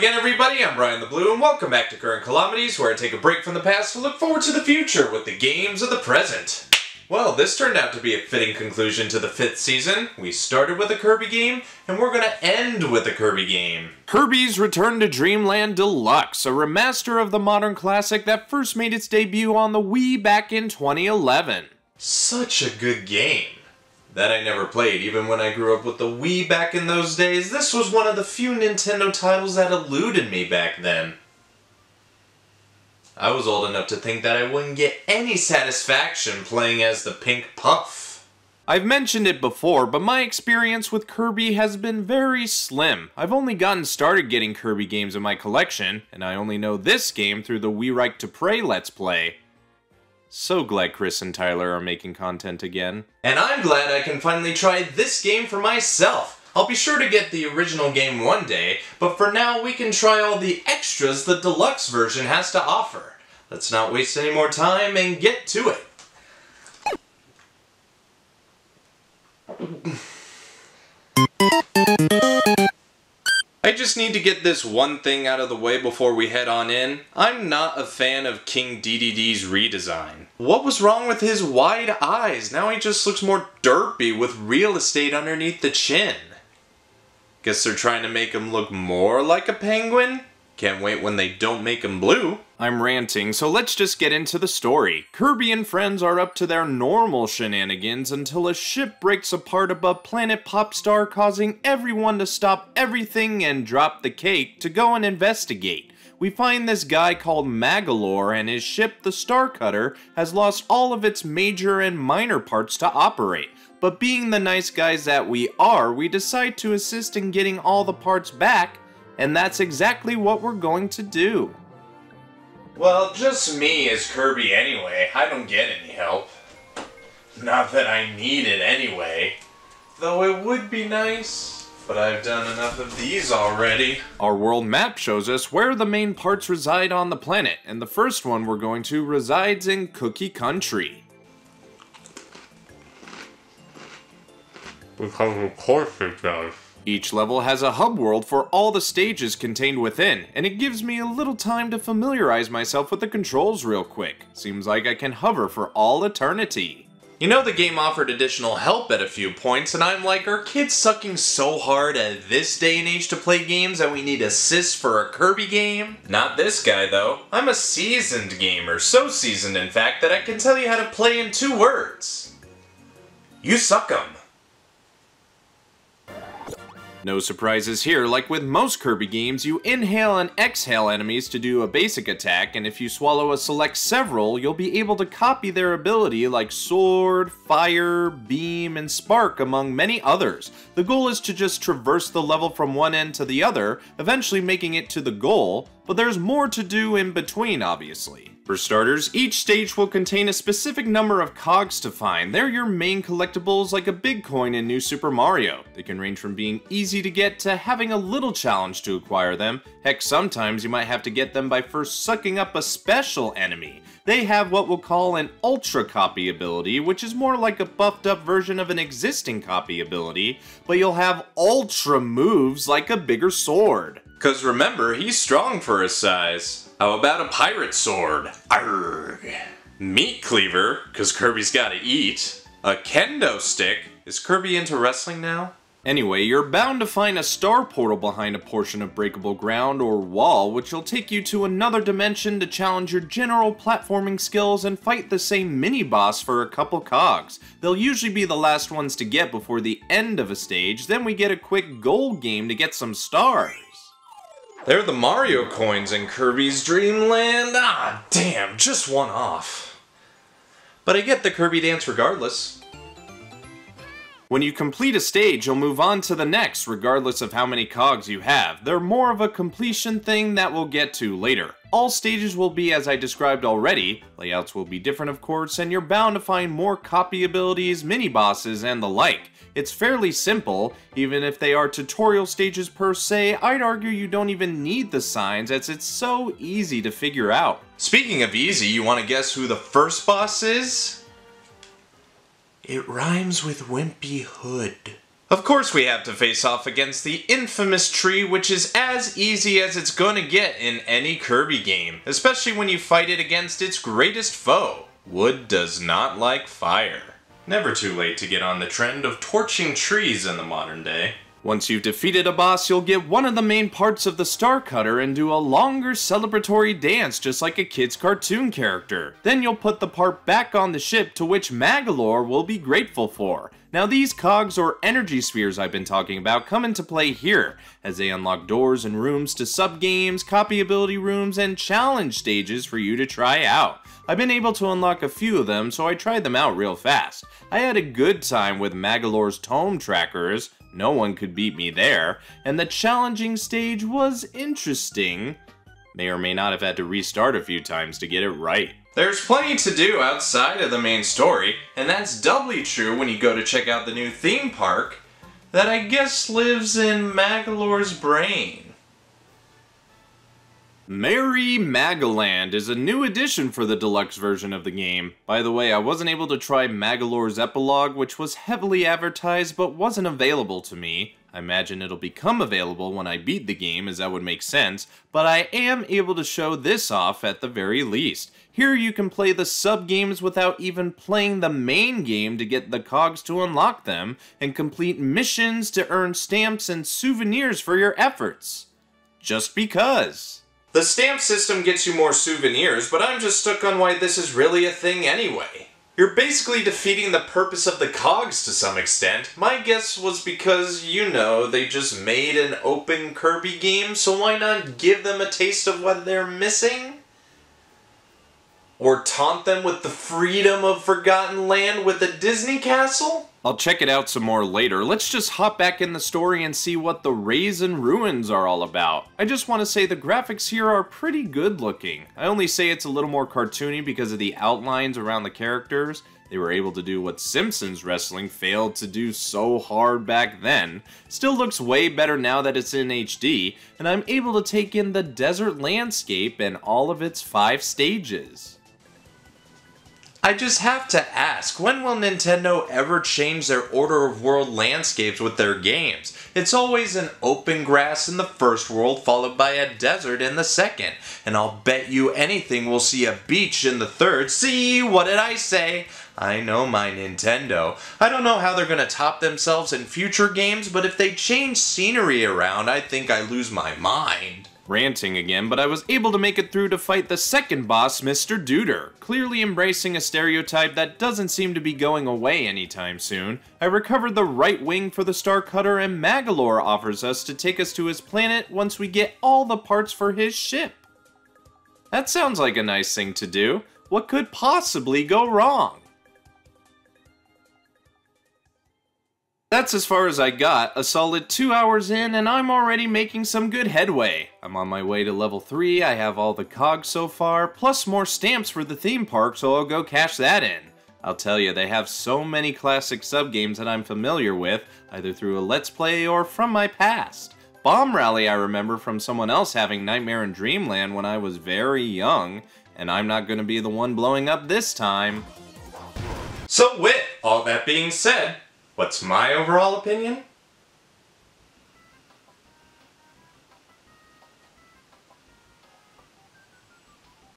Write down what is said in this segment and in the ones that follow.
again, everybody. I'm BrianTheBlue, and welcome back to Current Calamities, where I take a break from the past to look forward to the future with the games of the present. Well, this turned out to be a fitting conclusion to the 5th season. We started with a Kirby game, and we're gonna end with a Kirby game. Kirby's Return to Dreamland Deluxe, a remaster of the modern classic that first made its debut on the Wii back in 2011. Such a good game. That I never played, even when I grew up with the Wii back in those days. This was one of the few Nintendo titles that eluded me back then. I was old enough to think that I wouldn't get any satisfaction playing as the Pink Puff. I've mentioned it before, but my experience with Kirby has been very slim. I've only gotten started getting Kirby games in my collection, and I only know this game through the We Like to Pray Let's Play. So glad Chris and Tyler are making content again. And I'm glad I can finally try this game for myself. I'll be sure to get the original game one day, but for now we can try all the extras the deluxe version has to offer. Let's not waste any more time and get to it. I just need to get this one thing out of the way before we head on in. I'm not a fan of King DDD's redesign. What was wrong with his wide eyes? Now he just looks more derpy with real estate underneath the chin. Guess they're trying to make him look more like a penguin? Can't wait when they don't make him blue. I'm ranting, so let's just get into the story. Kirby and friends are up to their normal shenanigans until a ship breaks apart above Planet Popstar, causing everyone to stop everything and drop the cake to go and investigate. We find this guy called Magalore, and his ship, the Star Cutter, has lost all of its major and minor parts to operate. But being the nice guys that we are, we decide to assist in getting all the parts back, and that's exactly what we're going to do. Well, just me as Kirby anyway. I don't get any help. Not that I need it anyway. Though it would be nice, but I've done enough of these already. Our world map shows us where the main parts reside on the planet, and the first one we're going to resides in Cookie Country. Because of course it does. Each level has a hub world for all the stages contained within, and it gives me a little time to familiarize myself with the controls real quick. Seems like I can hover for all eternity. You know, the game offered additional help at a few points, and I'm like, are kids sucking so hard at this day and age to play games that we need assists for a Kirby game? Not this guy, though. I'm a seasoned gamer, so seasoned in fact that I can tell you how to play in 2 words. You suck 'em. No surprises here, like with most Kirby games, you inhale and exhale enemies to do a basic attack, and if you swallow a select several, you'll be able to copy their ability like Sword, Fire, Beam, and Spark, among many others. The goal is to just traverse the level from one end to the other, eventually making it to the goal, but there's more to do in between, obviously. For starters, each stage will contain a specific number of cogs to find. They're your main collectibles like a big coin in New Super Mario. They can range from being easy to get to having a little challenge to acquire them. Heck, sometimes you might have to get them by first sucking up a special enemy. They have what we'll call an Ultra Copy ability, which is more like a buffed up version of an existing copy ability, but you'll have Ultra moves like a bigger sword. Cause remember, he's strong for his size. How about a pirate sword? Arrgh. Meat cleaver, cause Kirby's gotta eat. A kendo stick. Is Kirby into wrestling now? Anyway, you're bound to find a star portal behind a portion of breakable ground or wall, which will take you to another dimension to challenge your general platforming skills and fight the same mini-boss for a couple cogs. They'll usually be the last ones to get before the end of a stage, then we get a quick gold game to get some stars. They're the Mario coins in Kirby's Dream Land. Ah, damn, just one off. But I get the Kirby dance regardless. When you complete a stage, you'll move on to the next, regardless of how many cogs you have. They're more of a completion thing that we'll get to later. All stages will be as I described already, layouts will be different of course, and you're bound to find more copy abilities, mini-bosses, and the like. It's fairly simple, even if they are tutorial stages per se. I'd argue you don't even need the signs as it's so easy to figure out. Speaking of easy, you want to guess who the first boss is? It rhymes with Wimpy Hood. Of course we have to face off against the infamous tree, which is as easy as it's gonna get in any Kirby game, especially when you fight it against its greatest foe. Wood does not like fire. Never too late to get on the trend of torching trees in the modern day. Once you've defeated a boss, you'll get one of the main parts of the Star Cutter and do a longer celebratory dance just like a kid's cartoon character. Then you'll put the part back on the ship, to which Magolor will be grateful for. Now these cogs or energy spheres I've been talking about come into play here, as they unlock doors and rooms to sub-games, copy ability rooms, and challenge stages for you to try out. I've been able to unlock a few of them, so I tried them out real fast. I had a good time with Magolor's tome trackers, no one could beat me there, and the challenging stage was interesting. May or may not have had to restart a few times to get it right. There's plenty to do outside of the main story, and that's doubly true when you go to check out the new theme park that I guess lives in Magolor's brain. Merry Magaland is a new addition for the deluxe version of the game. By the way, I wasn't able to try Magolor's epilogue, which was heavily advertised but wasn't available to me. I imagine it'll become available when I beat the game, as that would make sense, but I am able to show this off at the very least. Here you can play the sub-games without even playing the main game to get the cogs to unlock them, and complete missions to earn stamps and souvenirs for your efforts. Just because. The stamp system gets you more souvenirs, but I'm just stuck on why this is really a thing anyway. You're basically defeating the purpose of the cogs to some extent. My guess was because, you know, they just made an open Kirby game, so why not give them a taste of what they're missing? Or taunt them with the freedom of Forgotten Land with a Disney castle? I'll check it out some more later. Let's just hop back in the story and see what the Raisin Ruins are all about. I just want to say the graphics here are pretty good looking. I only say it's a little more cartoony because of the outlines around the characters. They were able to do what Simpsons Wrestling failed to do so hard back then. Still looks way better now that it's in HD, and I'm able to take in the desert landscape and all of its 5 stages. I just have to ask, when will Nintendo ever change their order of world landscapes with their games? It's always an open grass in the first world followed by a desert in the second. And I'll bet you anything we'll see a beach in the third. See, what did I say? I know my Nintendo. I don't know how they're gonna top themselves in future games, but if they change scenery around, I think I lose my mind. Ranting again, but I was able to make it through to fight the second boss, Mr. Duder, clearly embracing a stereotype that doesn't seem to be going away anytime soon. I recovered the right wing for the Star Cutter, and Magolor offers us to take us to his planet once we get all the parts for his ship. That sounds like a nice thing to do. What could possibly go wrong? That's as far as I got, a solid 2 hours in, and I'm already making some good headway. I'm on my way to level 3, I have all the cogs so far, plus more stamps for the theme park, so I'll go cash that in. I'll tell you, they have so many classic sub-games that I'm familiar with, either through a Let's Play or from my past. Bomb Rally I remember from someone else having Nightmare in Dreamland when I was very young, and I'm not gonna be the one blowing up this time. So with all that being said, what's my overall opinion?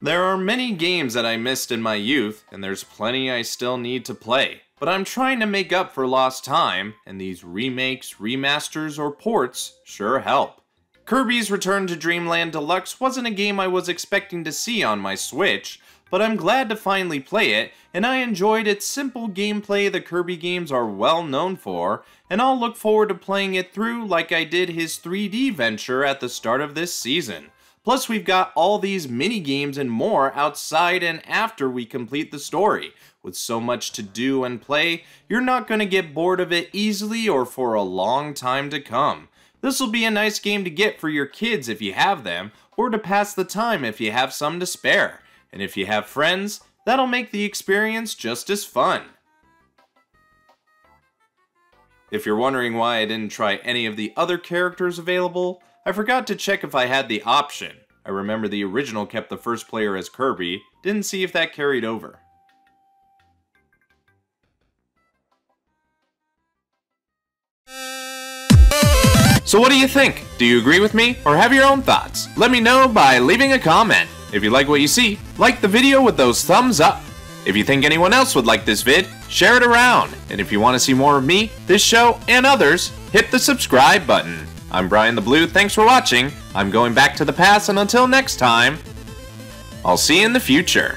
There are many games that I missed in my youth, and there's plenty I still need to play. But I'm trying to make up for lost time, and these remakes, remasters, or ports sure help. Kirby's Return to Dreamland Deluxe wasn't a game I was expecting to see on my Switch, but I'm glad to finally play it, and I enjoyed its simple gameplay the Kirby games are well known for, and I'll look forward to playing it through like I did his 3D venture at the start of this season. Plus we've got all these mini-games and more outside and after we complete the story. With so much to do and play, you're not going to get bored of it easily or for a long time to come. This'll be a nice game to get for your kids if you have them, or to pass the time if you have some to spare. And if you have friends, that'll make the experience just as fun. If you're wondering why I didn't try any of the other characters available, I forgot to check if I had the option. I remember the original kept the first player as Kirby, didn't see if that carried over. So what do you think? Do you agree with me, or have your own thoughts? Let me know by leaving a comment. If you like what you see, like the video with those thumbs up. If you think anyone else would like this vid, share it around. And if you want to see more of me, this show, and others, hit the subscribe button. I'm BrianTheBlue, thanks for watching. I'm going back to the past, and until next time, I'll see you in the future.